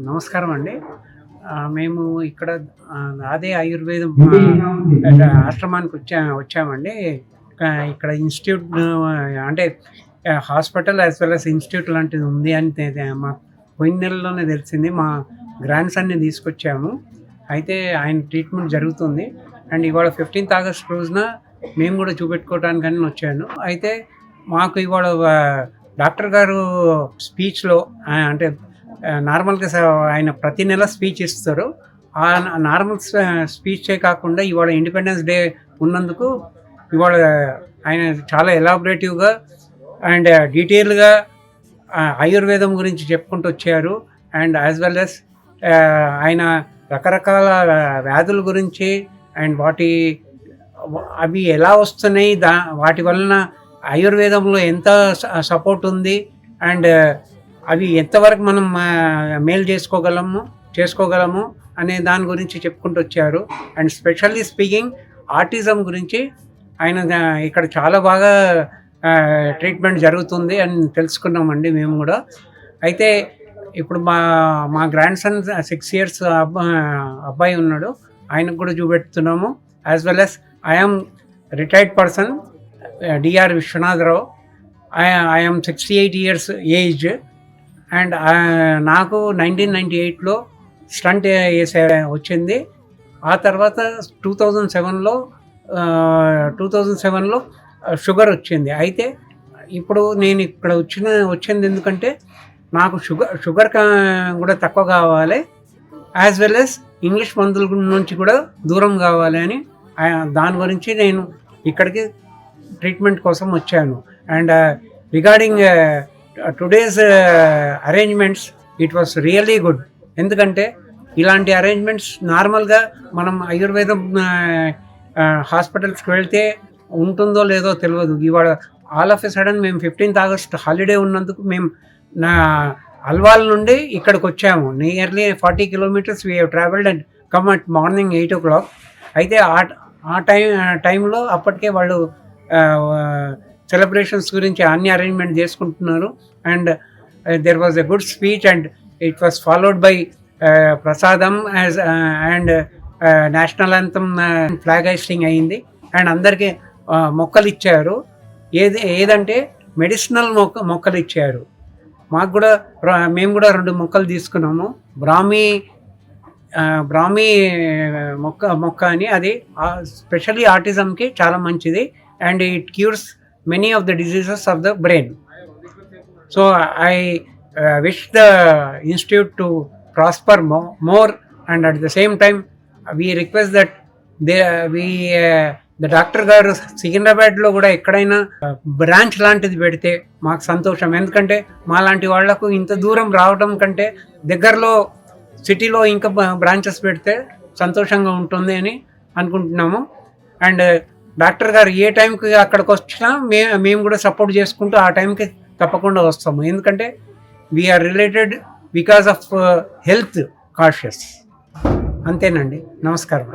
నమస్కారం అండి. మేము ఇక్కడ అదే ఆయుర్వేదం ఆశ్రమానికి వచ్చామండి. ఇక్కడ ఇన్‌స్టిట్యూట్ అంటే hospital as well as institute లాంటిది ఉంది అని మాకు పోయిన నెలలోనే తెలిసింది. మా గ్రాండ్ సన్‌ని తీసుకొచ్చాము. అయితే ఆయన ట్రీట్మెంట్ జరుగుతుంది. అండ్ ఇవాళ 15థ్ ఆగస్ట్ రోజున మేము కూడా చూపెట్టుకోవడానికని వచ్చాను. అయితే మాకు ఇవాళ డాక్టర్ గారు స్పీచ్‌లో అంటే నార్మల్‌గా ఆయన ప్రతి నెల స్పీచ్ ఇస్తారు. ఆ నార్మల్ స్పీచే కాకుండా ఇవాళ ఇండిపెండెన్స్ డే ఉన్నందుకు ఇవాళ ఆయన చాలా ఎలాబరేటివ్‌గా అండ్ డీటెయిల్‌గా ఆయుర్వేదం గురించి చెప్పుకుంటూ వచ్చారు. అండ్ యాజ్ వెల్ యాస్ ఆయన రకరకాల వ్యాధుల గురించి అండ్ అవి ఎలా వస్తున్నాయి, వాటి వలన ఆయుర్వేదంలో ఎంత సపోర్ట్ ఉంది అండ్ అవి ఎంతవరకు మనం మేలు చేసుకోగలము అనే దాని గురించి చెప్పుకుంటూ వచ్చారు. అండ్ స్పెషల్లీ స్పీకింగ్ ఆటిజం గురించి ఆయన ఇక్కడ చాలా బాగా ట్రీట్మెంట్ జరుగుతుంది అని తెలుసుకున్నామండి మేము కూడా. అయితే ఇప్పుడు మా గ్రాండ్ సన్ 6 ఇయర్స్ అబ్బాయి ఉన్నాడు. ఆయనకు కూడా చూపెడుతున్నాము. As well as I am retired person D R Vishwanatha Rao. I am 68 years age and నాకు 1998లో స్టంట్ వచ్చింది. ఆ తర్వాత 2007లో షుగర్ వచ్చింది. అయితే ఇప్పుడు నేను ఇక్కడ వచ్చింది ఎందుకంటే నాకు షుగర్ కూడా తక్కువ కావాలి, యాజ్ వెల్ యాస్ ఇంగ్లీష్ మందుల నుంచి కూడా దూరం కావాలి అని దాని గురించి నేను ఇక్కడికి ట్రీట్మెంట్ కోసం వచ్చాను. And regarding today's arrangements it was really good. ఎందుకంటే ఇలాంటి అరేంజ్మెంట్స్ నార్మల్గా మనం ఆయుర్వేదం హాస్పిటల్స్కి వెళ్తే ఉంటుందో లేదో తెలియదు. ఇవాళ ఆల్ ఆఫ్ ఎ సడన్ మేము 15th ఆగస్ట్ హాలిడే ఉన్నందుకు మేము అల్వాల్ నుండి ఇక్కడికి వచ్చాము. Nearly 40 kilometers we have travelled and come at morning 8 o'clock. అయితే ఆ టైంలో అప్పటికే వాళ్ళు సెలబ్రేషన్స్ గురించి అన్ని అరేంజ్మెంట్ చేసుకుంటున్నారు. And there was a good speech and it was followed by ప్రసాదం అండ్ నేషనల్ యాంథమ్ ఫ్లాగ్ హైస్టింగ్ అయింది. అండ్ అందరికీ మొక్కలు ఇచ్చారు. ఏదంటే మెడిసినల్ మొక్కలు ఇచ్చారు. మేము కూడా 2 మొక్కలు తీసుకున్నాము. బ్రాహ్మీ మొక్క అని, అది స్పెషల్లీ ఆటిజంకి చాలా మంచిది and it cures many of the diseases of the brain. So I wish the institute to prosper more and at the same time we request that the doctor గారు సికింద్రాబాద్లో కూడా ఎక్కడైనా బ్రాంచ్ లాంటిది పెడితే మాకు సంతోషం. ఎందుకంటే మా లాంటి వాళ్లకు ఇంత దూరం రావడం కంటే దగ్గరలో సిటీలో ఇంకా బ్రాంచెస్ పెడితే సంతోషంగా ఉంటుంది అని అనుకుంటున్నాము. అండ్ డాక్టర్ గారు ఏ టైంకి అక్కడికి వచ్చినా మేము కూడా సపోర్ట్ చేసుకుంటూ ఆ టైంకి తప్పకుండా వస్తాము. ఎందుకంటే we are related because of health conscious. అంతేనండి. నమస్కారం.